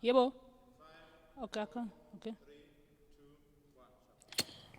Yebo. Okay, okay, okay.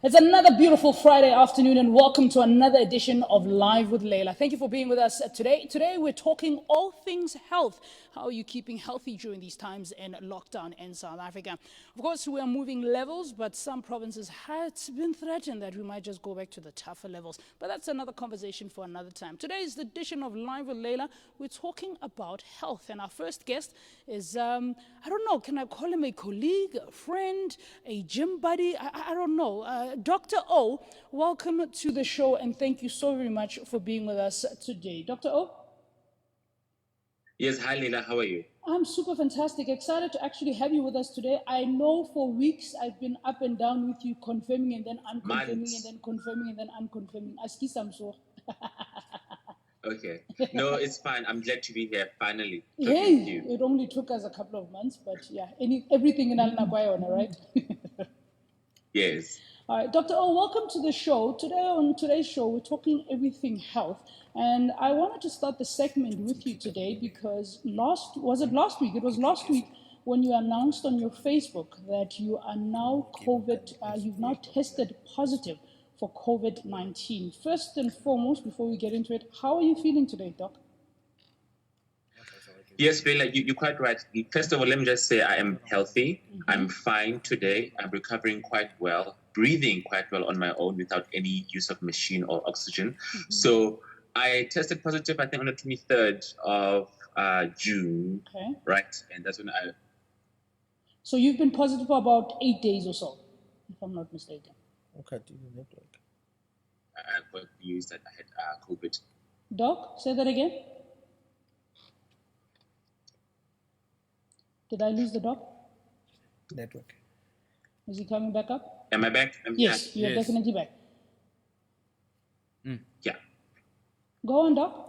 It's another beautiful Friday afternoon, and welcome to another edition of Live with Laila. Thank you for being with us today. Today, we're talking all things health. How are you keeping healthy during these times in lockdown in South Africa? Of course, we are moving levels, but some provinces have been threatened that we might just go back to the tougher levels. But that's another conversation for another time. Today's edition of Live with Laila, we're talking about health, and our first guest is, I don't know, can I call him a colleague, a friend, a gym buddy? I don't know. Dr. O, welcome to the show, and thank you so very much for being with us today. Dr. O? Yes, hi Laila, how are you? I'm super fantastic. Excited to actually have you with us today. I know for weeks I've been up and down with you, confirming and then unconfirming and then confirming and then unconfirming. Aski Samso. Okay. No, it's fine. I'm glad to be here finally. Hey, it only took us a couple of months, but yeah, everything in Al Nakwayona, right? Yes. All right, Dr. O, welcome to the show. Today on today's show, we're talking everything health. And I wanted to start the segment with you today because last week? It was last week when you announced on your Facebook that you are now you've now tested positive for COVID-19. First and foremost, before we get into it, how are you feeling today, Doc? Yes, Laila, you're quite right. First of all, let me just say I am healthy. I'm fine today. I'm recovering quite well, breathing quite well on my own without any use of machine or oxygen. So I tested positive, I think, on the 23rd of June. Okay. Right? And that's when I... So you've been positive for about 8 days or so, if I'm not mistaken. Okay, network. I got news that I had COVID. Doc, say that again. Did I lose the doc? Network. Is he coming back up? Am I back? Yes, you're definitely back. Yeah. Go on, doc.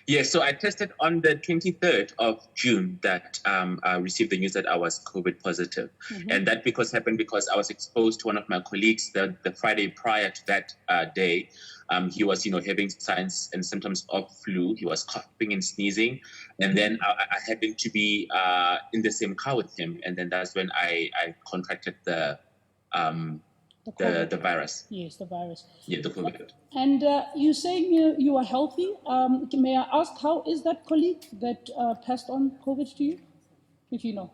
Yeah, so I tested on the 23rd of June that I received the news that I was COVID positive. And that happened because I was exposed to one of my colleagues the Friday prior to that day. He was, having signs and symptoms of flu. He was coughing and sneezing. And then I happened to be in the same car with him. And then that's when I contracted the virus. Yes, the virus. Yeah, the COVID. And you're saying you are healthy. May I ask, how is that colleague that passed on COVID to you, if you know?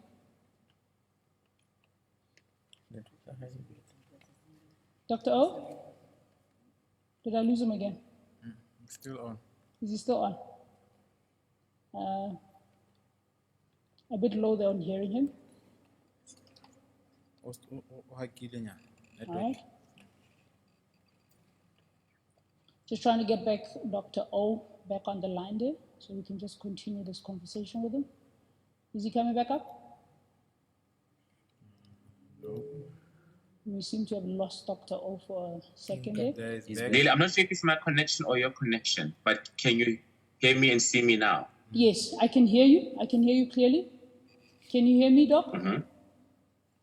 Dr. O? Did I lose him again? Still on. Is he still on? A bit low there on hearing him. All right. Just trying to get back Dr. O back on the line there, so we can just continue this conversation with him. Is he coming back up? No. We seem to have lost Dr. O for a second there. Laila, I'm not sure if it's my connection or your connection, but can you hear me and see me now? Yes, I can hear you. I can hear you clearly. Can you hear me, Doc?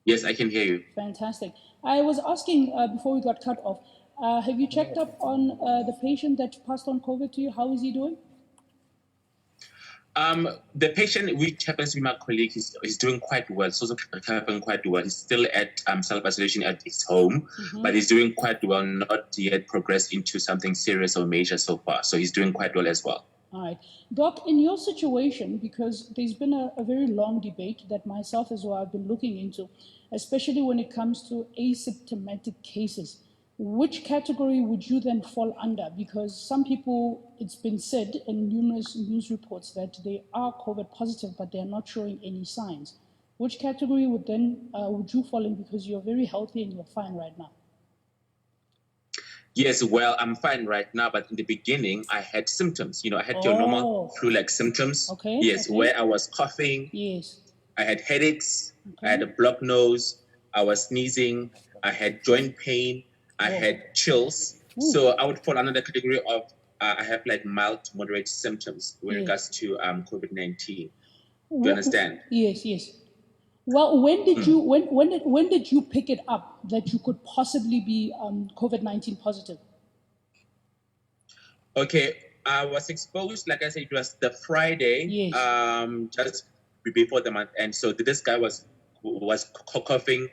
Yes, I can hear you. Fantastic. I was asking before we got cut off, have you checked up on the patient that passed on COVID to you? How is he doing? The patient, which happens to be my colleague, he's doing quite well. It's also happening quite well. He's still at self-isolation at his home, but he's doing quite well, not yet progressed into something serious or major so far. So he's doing quite well as well. All right. Doc, in your situation, because there's been a very long debate that myself as well I've been looking into, especially when it comes to asymptomatic cases, which category would you then fall under? Because some people, it's been said in numerous news reports that they are COVID positive, but they're not showing any signs. Which category would you fall in, because you're very healthy and you're fine right now? Yes, well, I'm fine right now, but in the beginning, I had symptoms. I had your normal flu-like symptoms. Okay. Yes, where I was coughing. Yes. I had headaches. I had a blocked nose. I was sneezing. I had joint pain. I had chills. So I would fall under the category of I have like mild to moderate symptoms with regards to COVID-19. Do you understand? Yes, yes. Well, when did you pick it up that you could possibly be COVID-19 positive? Okay, I was exposed, like I said, it was the Friday. Yes. Just before the month end. So this guy was coughing,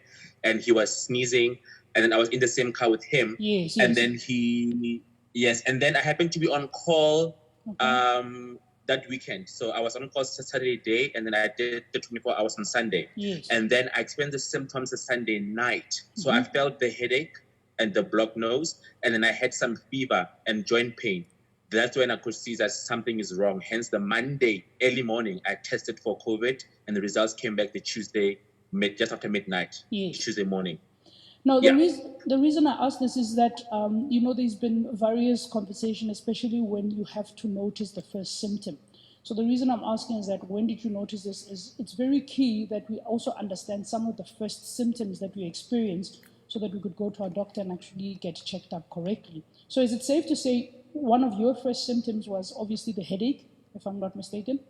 and he was sneezing, and then I was in the same car with him. Yes, And yes. then and then I happened to be on call Okay. that weekend. So I was on call Saturday day, and then I did the 24 hours on Sunday. Yes. And then I experienced the symptoms the Sunday night. So I felt the headache and the blocked nose, and then I had some fever and joint pain. That's when I could see that something is wrong. Hence, the Monday early morning, I tested for COVID, and the results came back the Tuesday, just after midnight, Yes. Tuesday morning. No, the reason I ask this is that, there's been various conversation, especially when you have to notice the first symptom. So the reason I'm asking is that when did you notice this is it's very key that we also understand some of the first symptoms that we experience so that we could go to our doctor and actually get checked up correctly. So is it safe to say one of your first symptoms was obviously the headache, if I'm not mistaken?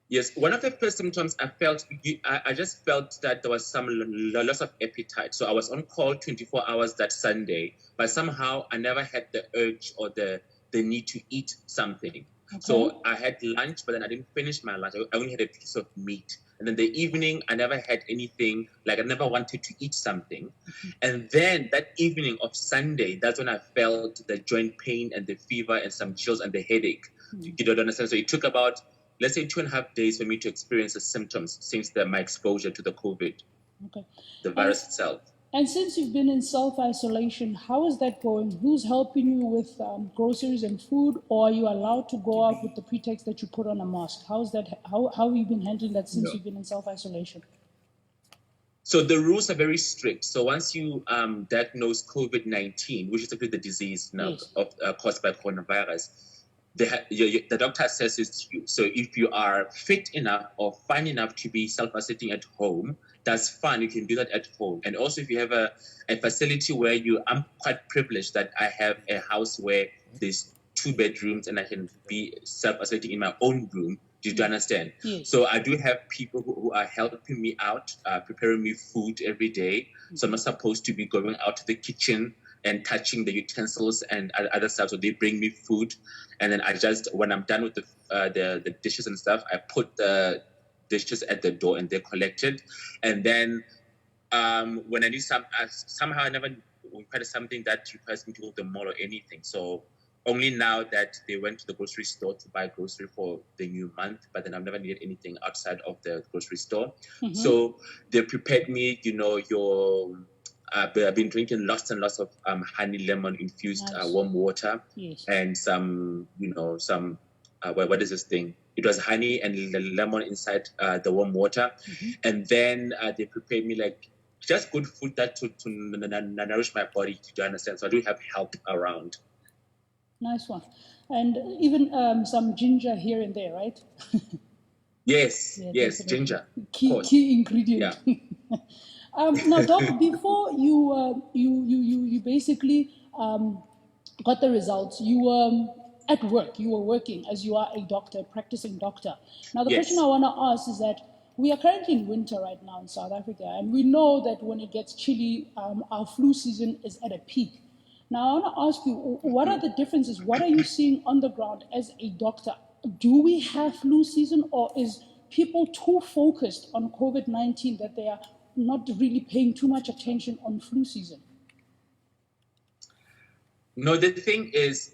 Yes, one of the first symptoms I felt, I just felt that there was some loss of appetite. So I was on call 24 hours that Sunday, but somehow I never had the urge or the need to eat something. Okay. So I had lunch, but then I didn't finish my lunch. I only had a piece of meat. And then the evening, I never had anything, like I never wanted to eat something. And then that evening of Sunday, that's when I felt the joint pain and the fever and some chills and the headache. You don't understand? So it took about, let's say, 2.5 days for me to experience the symptoms since my exposure to the COVID, the virus itself. And since you've been in self-isolation, how is that going? Who's helping you with groceries and food, or are you allowed to go out with the pretext that you put on a mask? How is that? How have you been handling that since you've been in self-isolation? So the rules are very strict. So once you diagnose COVID-19, which is the disease now caused by coronavirus, the doctor assesses you. So if you are fit enough or fine enough to be self-isolating at home, that's fine. You can do that at home. And also if you have a facility where I'm quite privileged that I have a house where there's 2 bedrooms and I can be self-isolating in my own room. Do you understand? Yes. So I do have people who are helping me out, preparing me food every day. So I'm not supposed to be going out to the kitchen and touching the utensils and other stuff. So they bring me food. And then when I'm done with the dishes and stuff, I put the dishes at the door and they're collected. And then when I need somehow I never required something that requires me to go to the mall or anything. So only now that they went to the grocery store to buy grocery for the new month, but then I've never needed anything outside of the grocery store. So they prepared me, I've been drinking lots and lots of honey lemon infused warm water, and some, what is this thing? It was honey and lemon inside the warm water. And then they prepared me just good food that to nourish my body, to understand. So I do have help around. Nice one. And even some ginger here and there, right? Yes, ginger. Key ingredient. Yeah. Now, Doc, before you basically got the results, you were at work. You were working as you are a doctor, practicing doctor. Now, the question I want to ask is that we are currently in winter right now in South Africa, and we know that when it gets chilly, our flu season is at a peak. Now, I want to ask you, what are the differences? What are you seeing on the ground as a doctor? Do we have flu season, or is people too focused on COVID-19 that they are not really paying too much attention on flu season? No, the thing is,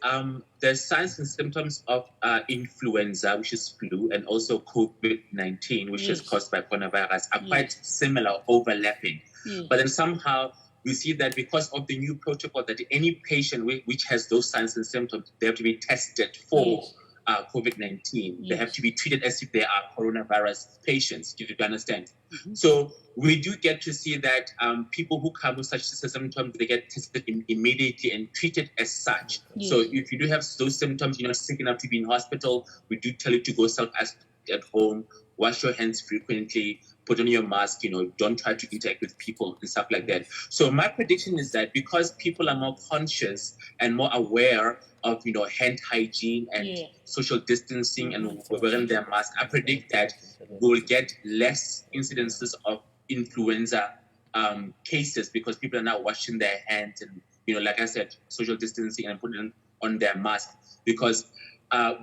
the signs and symptoms of influenza, which is flu, and also COVID-19, which is caused by coronavirus, are quite similar, overlapping. But then somehow we see that because of the new protocol, that any patient which has those signs and symptoms, they have to be tested for COVID-19. They have to be treated as if they are coronavirus patients. Do you understand? So we do get to see that people who come with such symptoms, they get tested immediately and treated as such. So if you do have those symptoms, you're not sick enough to be in hospital, we do tell you to go self-isolate at home, wash your hands frequently, put on your mask, don't try to interact with people and stuff like that. So my prediction is that because people are more conscious and more aware of, hand hygiene and social distancing and wearing their mask, I predict that we'll get less incidences of influenza cases because people are now washing their hands and, like I said, social distancing and putting on their mask. Because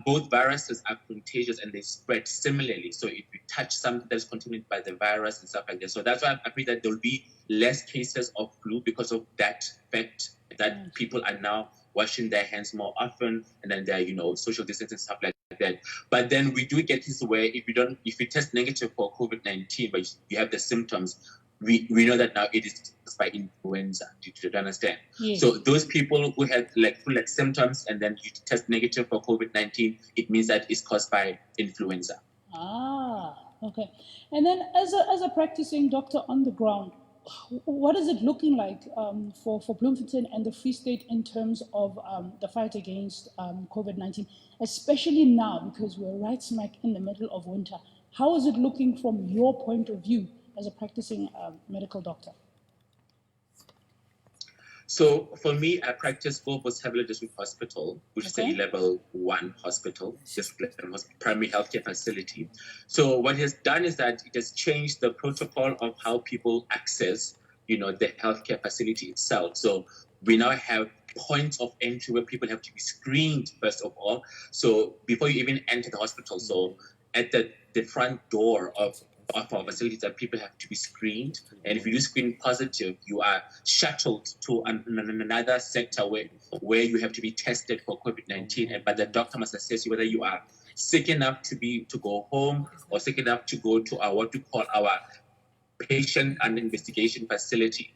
both viruses are contagious and they spread similarly. So if you touch something that's contaminated by the virus and stuff like that. So that's why I feel that there will be less cases of flu because of that fact that people are now washing their hands more often, and then they're, social distancing, stuff like that. But then we do get this where if you test negative for COVID-19, but you have the symptoms, we know that now it is by influenza. Do you understand? Yes. So those people who have flu-like symptoms and then you test negative for COVID-19, it means that it's caused by influenza. Ah, okay. And then as a practicing doctor on the ground, what is it looking like for Bloemfontein and the Free State in terms of the fight against COVID-19, especially now because we're right smack in the middle of winter? How is it looking from your point of view as a practicing medical doctor? So for me, I practice Gobos Heavily District Hospital, which is a level 1 hospital, just primary healthcare facility. So what it has done is that it has changed the protocol of how people access, the healthcare facility itself. So we now have points of entry where people have to be screened first of all. So before you even enter the hospital, so at the front door of our facilities that people have to be screened, and if you do screen positive, you are shuttled to another sector where you have to be tested for COVID-19, but the doctor must assess you whether you are sick enough to go home or sick enough to go to what we call our patient and investigation facility.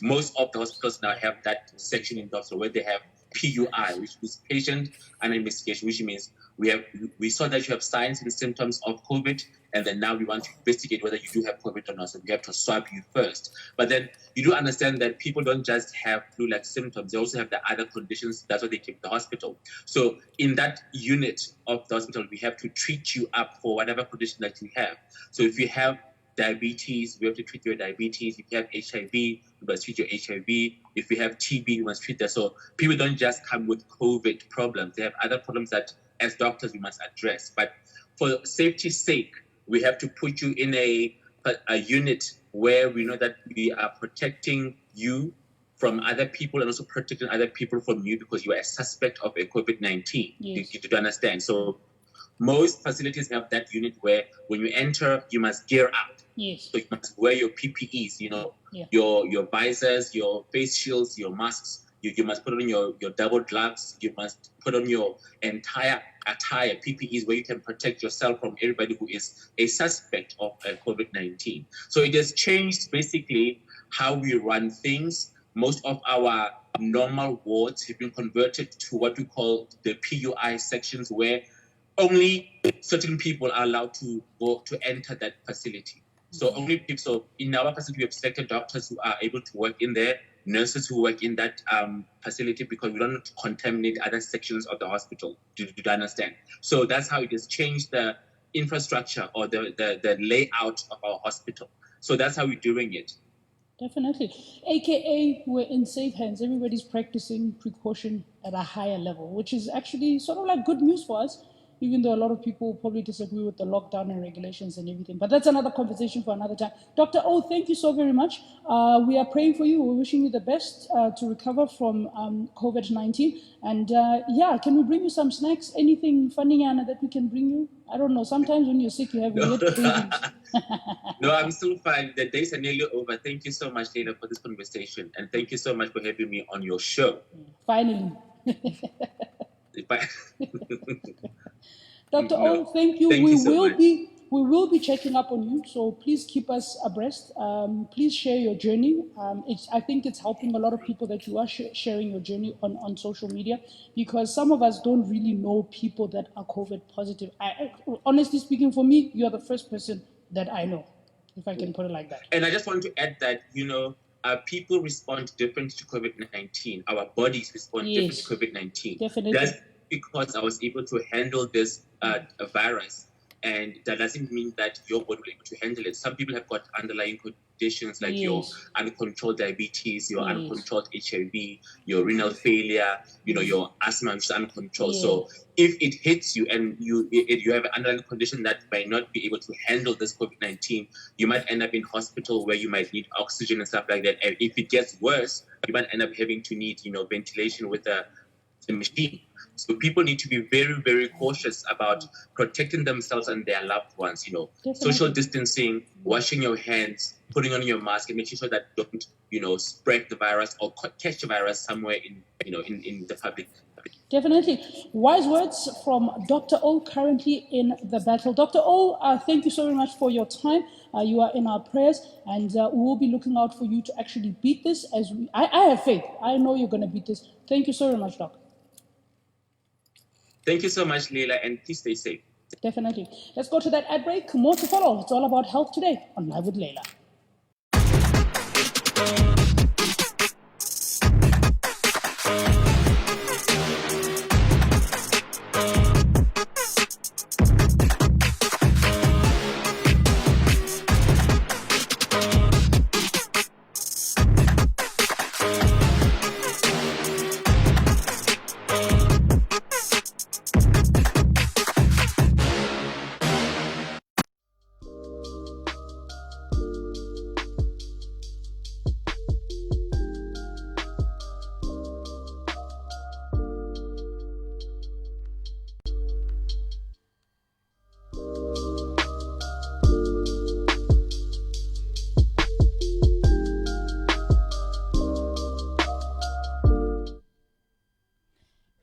Most of the hospitals now have that section in hospital where they have PUI, which is patient and investigation, which means we saw that you have signs and symptoms of COVID, and then now we want to investigate whether you do have COVID or not. So we have to swab you first. But then you do understand that people don't just have flu-like symptoms; they also have the other conditions. That's why they came to the hospital. So in that unit of the hospital, we have to treat you up for whatever condition that you have. So if you have diabetes, we have to treat your diabetes. If you have HIV, we must treat your HIV. If you have TB, we must treat that. So people don't just come with COVID problems. They have other problems that, as doctors, we must address. But for safety's sake, we have to put you in a unit where we know that we are protecting you from other people and also protecting other people from you because you are a suspect of a COVID-19. Yes. You understand? So most facilities have that unit where when you enter, you must gear up. Yes. So you must wear your PPEs, your visors, your face shields, your masks. You must put on your double gloves. You must put on your entire attire, PPEs, where you can protect yourself from everybody who is a suspect of COVID-19. So it has changed basically how we run things. Most of our normal wards have been converted to what we call the PUI sections, where only certain people are allowed to go to enter that facility. So only people. So in our facility, we have selected doctors who are able to work in there, nurses who work in that facility, because we don't want to contaminate other sections of the hospital. Do you understand? So that's how it has changed the infrastructure or the layout of our hospital. So that's how we're doing it. Definitely. AKA, we're in safe hands. Everybody's practicing precaution at a higher level, which is actually sort of like good news for us, even though a lot of people probably disagree with the lockdown and regulations and everything. But that's another conversation for another time. Dr. O, thank you so very much. We are praying for you. We're wishing you the best to recover from COVID-19. And can we bring you some snacks? Anything funny, Anna, that we can bring you? I don't know. Sometimes when you're sick, you have weird cravings. No, I'm still fine. The days are nearly over. Thank you so much, Laila, for this conversation. And thank you so much for having me on your show. Finally. Dr. O, thank you. We will be checking up on you, so please keep us abreast. Please share your journey. I think it's helping a lot of people that you are sharing your journey on social media, because some of us don't really know people that are COVID positive. Honestly speaking, for me, you're the first person that I know, if I can put it like that. And I just want to add that, people respond different to COVID-19. Our bodies respond different to COVID-19. Definitely. That's because I was able to handle this virus. And that doesn't mean that your body will be able to handle it. Some people have got underlying conditions like your uncontrolled diabetes, your uncontrolled HIV, your renal failure, your asthma, which is uncontrolled. So if it hits you and you have an underlying condition that might not be able to handle this COVID-19, you might end up in hospital where you might need oxygen and stuff like that. And if it gets worse, you might end up having to need, ventilation with a machine. So people need to be very, very cautious about protecting themselves and their loved ones. Social distancing, washing your hands, putting on your mask, and making sure that don't, spread the virus or catch the virus somewhere in the public. Definitely. Wise words from Dr. O, currently in the battle. Dr. O, thank you so very much for your time. You are in our prayers, and we will be looking out for you to actually beat this. I have faith. I know you're going to beat this. Thank you so very much, Doc. Thank you so much, Laila, and please stay safe. Definitely. Let's go to that ad break. More to follow. It's all about health today on Live with Laila.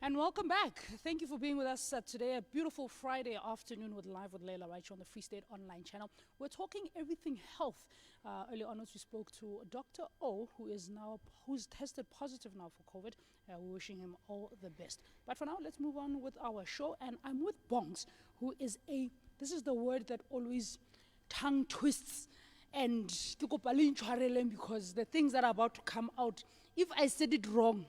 And welcome back. Thank you for being with us today. A beautiful Friday afternoon with Live with Laila right here on the Free State Online channel. We're talking everything health. Earlier on, we spoke to Dr. O, who's tested positive now for COVID. We're wishing him all the best. But for now, let's move on with our show. And I'm with Bongs, who is this is the word that always tongue twists. And because the things that are about to come out, if I said it wrong,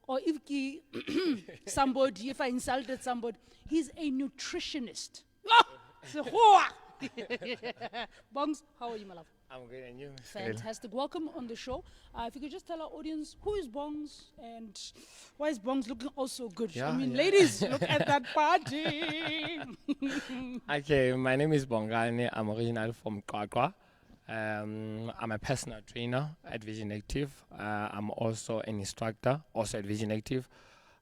or if if I insulted somebody, he's a nutritionist. Bongs, how are you, my love? I'm good, and you? Fantastic. Welcome on the show. If you could just tell our audience, who is Bongs and why is Bongs looking oh so good? Ladies, look at that body. Okay, my name is Bongane. I'm originally from Kwakwa. I'm a personal trainer at Vision Active. I'm also an instructor, also at Vision Active.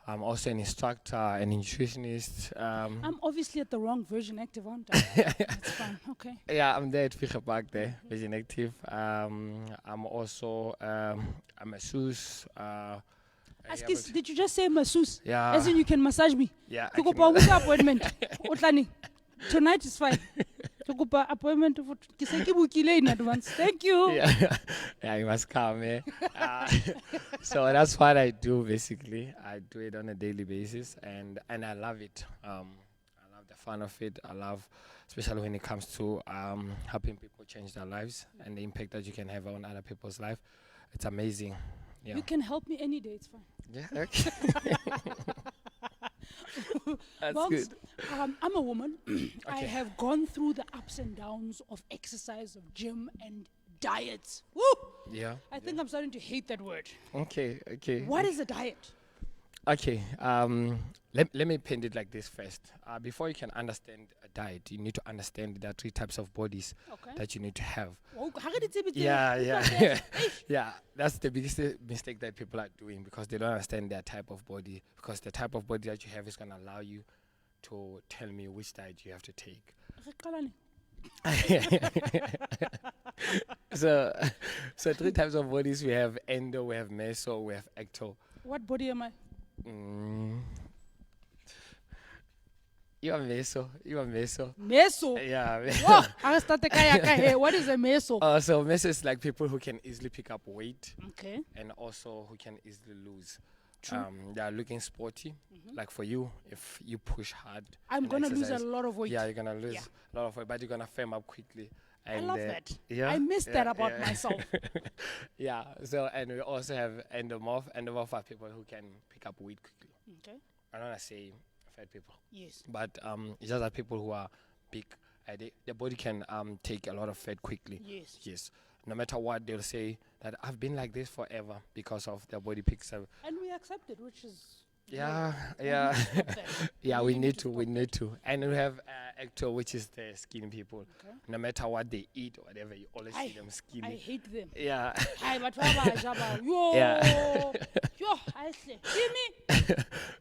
I'm also an instructor and nutritionist. I'm obviously at the wrong Vision Active, aren't I? That's fine, okay. Yeah, I'm there at Fisher Park there, Vision Active. I'm also a masseuse. Askis, did you just say masseuse? Yeah. As in you can massage me? Yeah. To go appointment. Tonight is fine. Appointment in advance. Thank you. Yeah, you must come, eh? So that's what I do basically. I do it on a daily basis, and I love it. I love the fun of it. I love, especially when it comes to helping people change their lives and the impact that you can have on other people's life. It's amazing. Yeah. You can help me any day. It's fine. Yeah. Okay. That's Bongs, good. I'm a woman. I have gone through the ups and downs of exercise, of gym, and diets. Woo! Yeah. I think I'm starting to hate that word. Okay. What is a diet? Okay. Let me paint it like this first. Before you can understand a diet, you need to understand there are 3 types of bodies that you need to have. Oh, how can it say Yeah. That's the biggest mistake that people are doing, because they don't understand their type of body. Because the type of body that you have is going to allow you to tell me which diet you have to take. So 3 types of bodies. We have endo, we have meso, we have ecto. What body am I? You are meso. Meso? Yeah. What is a meso? So meso is like people who can easily pick up weight. Okay. And also who can easily lose. True. They are looking sporty. Like for you, if you push hard, I'm going to lose a lot of weight. Yeah, you're going to lose a lot of weight, but you're going to firm up quickly. And I love that. Yeah, I miss that about myself. Yeah. So, and we also have endomorph. Endomorph are people who can pick up weight quickly. Okay. I don't want to say fat people. Yes. But it's just that people who are big, their body can take a lot of fat quickly. Yes. No matter what, they'll say that I've been like this forever because of their body picks up. And we accept it, which is... Yeah. Yeah, we need to. And we have actor, which is the skinny people. Okay. No matter what they eat or whatever, you always see them I skinny. hate them. Yeah. Hi, but yo, Yeah. yo, I say, see me?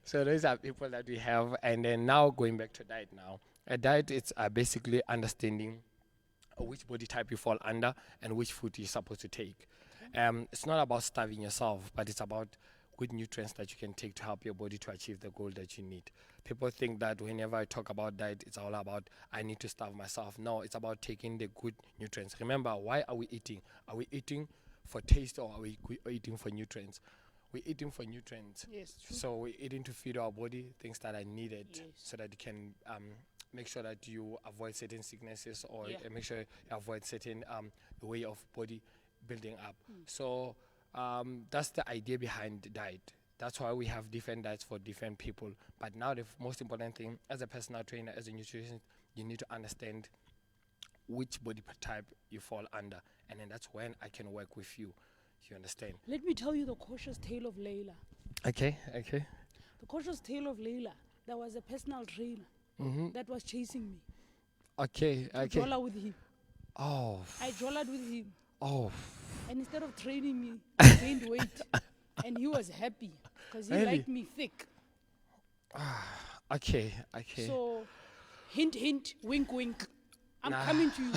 So those are people that we have. And then now going back to diet now. A diet is basically understanding which body type you fall under and which food you're supposed to take. It's not about starving yourself, but it's about good nutrients that you can take to help your body to achieve the goal that you need. People think that whenever I talk about diet, it's all about I need to starve myself. No, it's about taking the good nutrients. Remember, why are we eating? Are we eating for taste or are we eating for nutrients? We're eating for nutrients. Yes, true. So we're eating to feed our body things that are needed Yes. so that you can make sure that you avoid certain sicknesses or make sure you avoid certain way of body building up. So that's the idea behind the diet. That's why we have different diets for different people. But now the most important thing, as a personal trainer, as a nutritionist, you need to understand which body type you fall under. And then that's when I can work with you. You understand? Let me tell you the cautious tale of Laila. Okay. The cautious tale of Laila. There was a personal trainer that was chasing me. Okay. To jolla with him. Oh. I jolled with him. Oh. And instead of training me, I gained weight. And he was happy because he Really? liked me thick. Okay. So, hint, hint, wink, wink. I'm coming to you.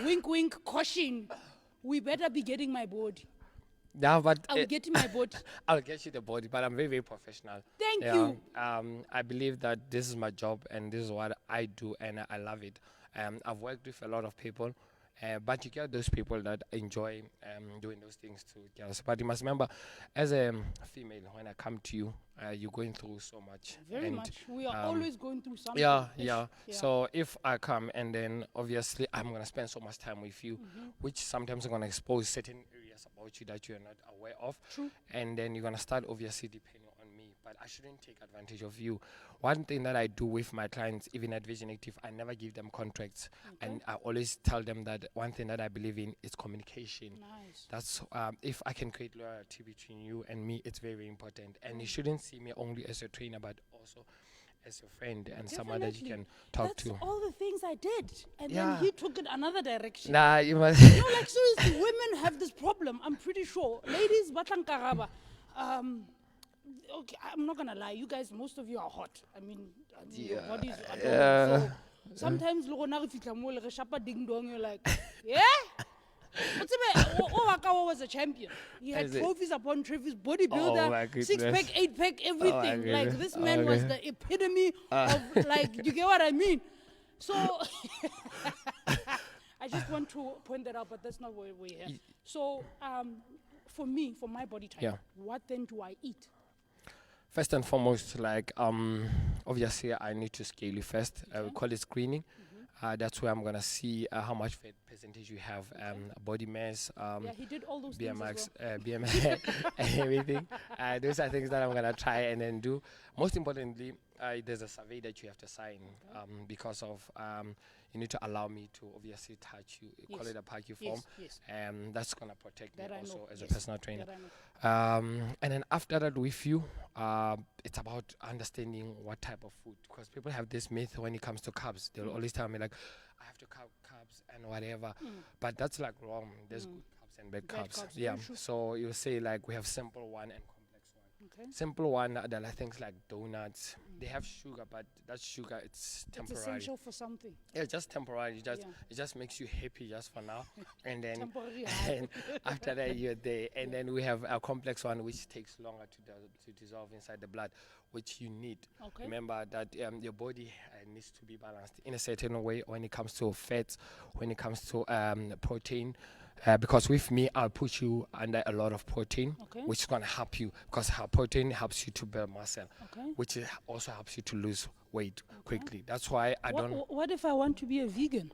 Wink, wink, caution. We better be getting my body. Yeah, but Are we getting my body? I'll get you the body, but I'm very, very professional. Thank you. I believe that this is my job and this is what I do and I love it. I've worked with a lot of people, but you get those people that enjoy doing those things to girls. But you must remember, as a female, when I come to you, you're going through so much. Very much. We are always going through something. Yeah. So if I come and then obviously I'm going to spend so much time with you, which sometimes I'm going to expose certain areas about you that you're not aware of. True. And then you're going to start obviously depending on me. But I shouldn't take advantage of you. One thing that I do with my clients, even at Vision Active, I never give them contracts. And I always tell them that one thing that I believe in is communication. Nice. That's if I can create loyalty between you and me, it's very, very important. And you shouldn't see me only as a trainer, but also as a friend and someone that you can talk That's to. all the things I did. And Yeah. then he took it another direction. Nah, you must. No, like seriously, women have this problem. I'm pretty sure. Ladies, batlang karaba. Okay, I'm not gonna lie. You guys, most of you are hot. I mean, your bodies are so sometimes you're like, yeah? Owaka was a champion. He had Is it? trophies upon trophies, Oh, my bodybuilder, goodness. 6-pack, 8-pack, everything. Like goodness. this man was Okay. the epitome of like, you get what I mean? So I just want to point that out, but that's not where we're here. So for me, for my body type, Yeah. what then do I eat? First and foremost, like obviously I need to scale you first. We call it screening. That's where I'm gonna see how much fat percentage you have, body mass, Yeah, he did all those things BMX, as well. BMI, and everything. Those are things that I'm gonna try and then do. Most importantly, there's a survey that you have to sign because of you need to allow me to obviously touch you. Call Yes. it a Paki form. Yes. That's gonna protect That me I also know. as a Yes. personal trainer. That I know. And then after that, with you, it's about understanding what type of food. Because people have this myth when it comes to carbs. They'll always tell me like, I have to carbs and whatever. But that's like wrong. There's good carbs and bad Bad carbs. carbs, Yeah. very true. So you say like we have simple one and complex one. Okay. Simple one, there are things like donuts. They have sugar, but that sugar it's It's temporary. essential for something. Yeah, just temporary. Yeah. It just makes you happy just for now, and then Temporary and after that you're there. And then we have a complex one which takes longer to dissolve inside the blood, which you need. Okay. Remember that your body needs to be balanced in a certain way when it comes to fats, when it comes to protein. Because with me, I'll put you under a lot of protein, Okay. which is going to help you because protein helps you to build muscle, Okay. which also helps you to lose weight quickly. That's why I don't. What if I want to be a vegan?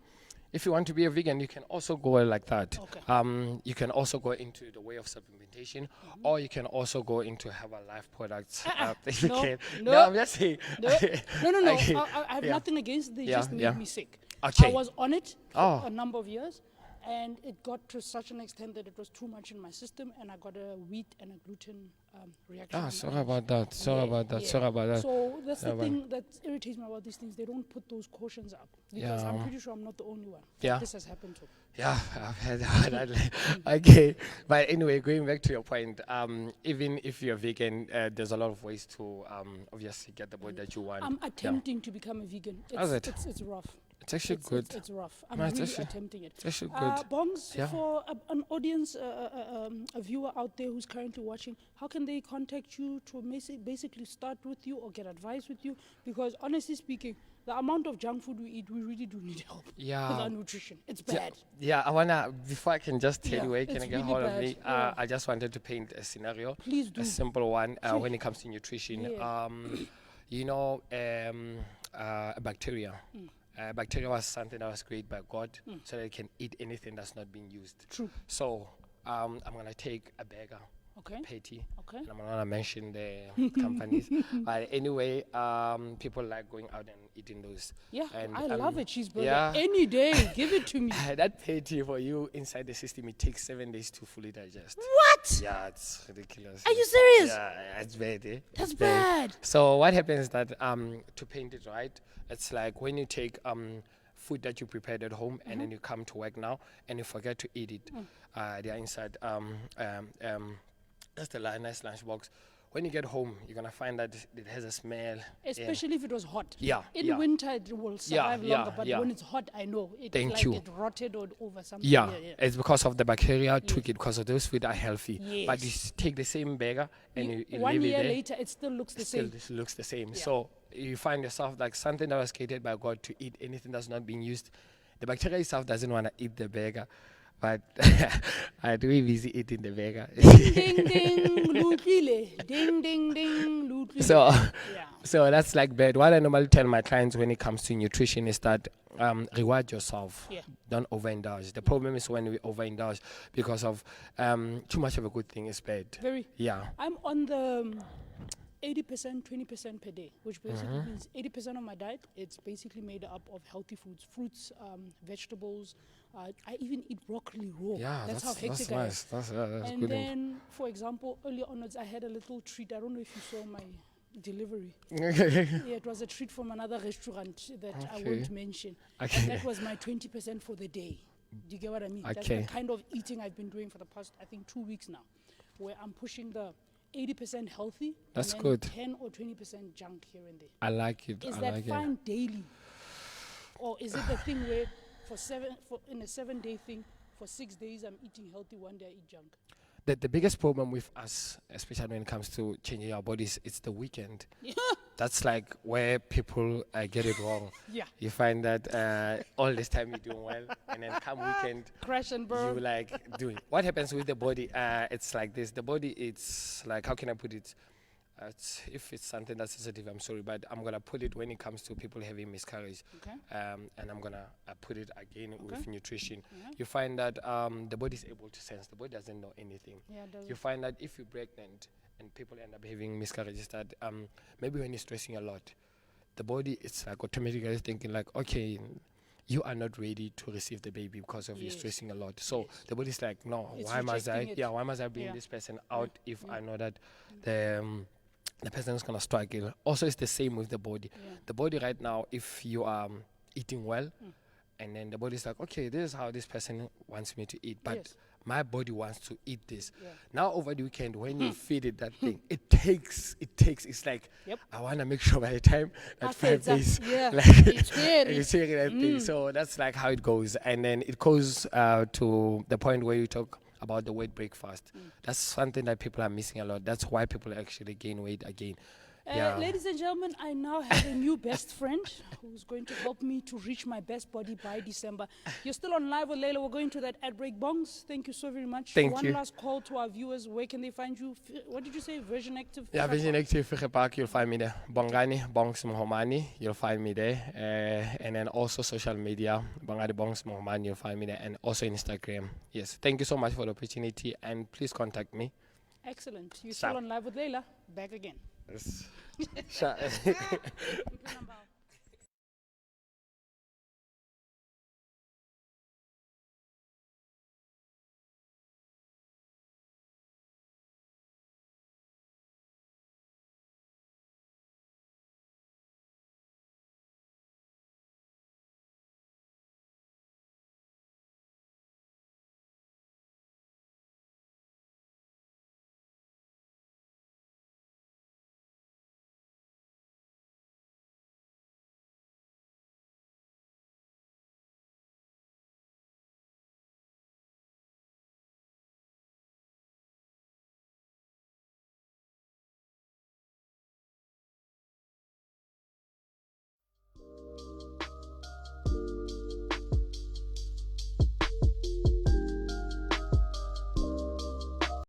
If you want to be a vegan, you can also go like that. Okay. You can also go into the way of supplementation, or you can also go into Herbalife products. If you No, can. no, I'm just saying. No. Okay. I have Yeah. nothing against it. They Yeah, just made yeah. me sick. Okay. I was on it for Oh. a number of years, And it got to such an extent that it was too much in my system, and I got a wheat and a gluten reaction. Sorry about that. Sorry about that. So that's the thing that irritates me about these things. They don't put those cautions up, because I'm pretty sure I'm not the only one that this has happened to. Yeah, I've had that. Okay, but anyway, going back to your point, even if you're vegan, there's a lot of ways to obviously get the body that you want. I'm attempting to become a vegan. It's rough. It's actually good. It's rough. I'm really attempting it. It's actually good. Bongs, for an audience, a viewer out there who's currently watching, how can they contact you to basically start with you or get advice with you? Because honestly speaking, the amount of junk food we eat, we really do need help with our nutrition. It's bad. Yeah, I wanna, before I can just tell you where can I get really hold of bad. me, I just wanted to paint a scenario. Please do. A simple one when it comes to nutrition. You know, bacteria. Bacteria was something that was created by God so that it can eat anything that's not being used. True. So I'm going to take a burger, patty, and I'm not going to mention the companies. But anyway, people like going out and eating those. Yeah, and, I love it, cheeseburger. Any day, give it to me. That patty for you inside the system, it takes 7 days to fully digest. What? Yeah, it's ridiculous. Are you serious? Yeah, it's bad. That's bad. So what happens is that to paint it right, it's like when you take food that you prepared at home and then you come to work now and you forget to eat it. They are inside. That's the nice lunchbox. When you get home, you're gonna find that it has a smell. Especially if it was hot. Yeah. In winter, it will survive longer, but when it's hot, I know it it rotted or over something. Yeah, it's because of the bacteria took it, because of those food are healthy. Yes. But you take the same burger and you 1 leave year it there, later, it still looks the same. Still looks the same. So you find yourself like something that was created by God to eat anything that's not being used. The bacteria itself doesn't want to eat the burger, but I'm really busy eating the burger. Ding ding lutile. Ding ding ding lutile. So that's like bad. What I normally tell my clients when it comes to nutrition is that reward yourself. Don't overindulge. The problem is when we overindulge because of too much of a good thing is bad. Very. Yeah. I'm on the 80%, 20% per day, which basically means 80% of my diet, it's basically made up of healthy foods, fruits, vegetables. I even eat broccoli raw. Yeah, that's how hectic I nice. That's and good. Then, for example, earlier onwards, I had a little treat. I don't know if you saw my delivery. It was a treat from another restaurant that I won't mention. And that was my 20% for the day. Do you get what I mean? That's the kind of eating I've been doing for the past, I think, 2 weeks now, where I'm pushing the 80% healthy. That's and good. 10 or 20% junk here and there. I like it. Is that fine daily? Or is it the thing where in a 7-day thing, for 6 days I'm eating healthy, 1 day I eat junk? The biggest problem with us, especially when it comes to changing our bodies, it's the weekend. That's like where people get it wrong. You find that all this time you're doing well, and then come weekend, crash and burn. You like doing. What happens with the body? It's like this. The body, it's like, how can I put it? If it's something that's sensitive, I'm sorry, but I'm gonna put it when it comes to people having miscarriage, and I'm gonna put it again with nutrition. You find that the body is able to sense. The body doesn't know anything. You find that if you're pregnant and people end up having miscarriages, that maybe when you're stressing a lot, the body is like automatically thinking like, okay, you are not ready to receive the baby because of you stressing a lot. So the body's like, no, why must I bring this person out if I know that the person is going to struggle? Also, it's the same with the body. The body right now, if you are eating well, and then the body's like, okay, this is how this person wants me to eat, but my body wants to eat this. Now over the weekend, when you feed it that thing, it takes, it's like, I want to make sure by the time that 5 days, it's hearing that thing. So that's like how it goes. And then it goes to the point where you talk about the weight breakfast. That's something that people are missing a lot. That's why people actually gain weight again. Ladies and gentlemen, I now have a new best friend who's going to help me to reach my best body by December. You're still on Live with Laila. We're going to that ad break. Bongs, thank you so very much. Thank One you. last call to our viewers. Where can they find you? What did you say? Vision Active? Yeah, Vision Active Health Park. You'll find me there. Bongani, Bongs Mohomani. You'll find me there. And then also social media. Bongani Bongs Mohomani. You'll find me there. And also Instagram. Yes. Thank you so much for the opportunity. And please contact me. Excellent. You're still on Live with Laila. Back again. Yes.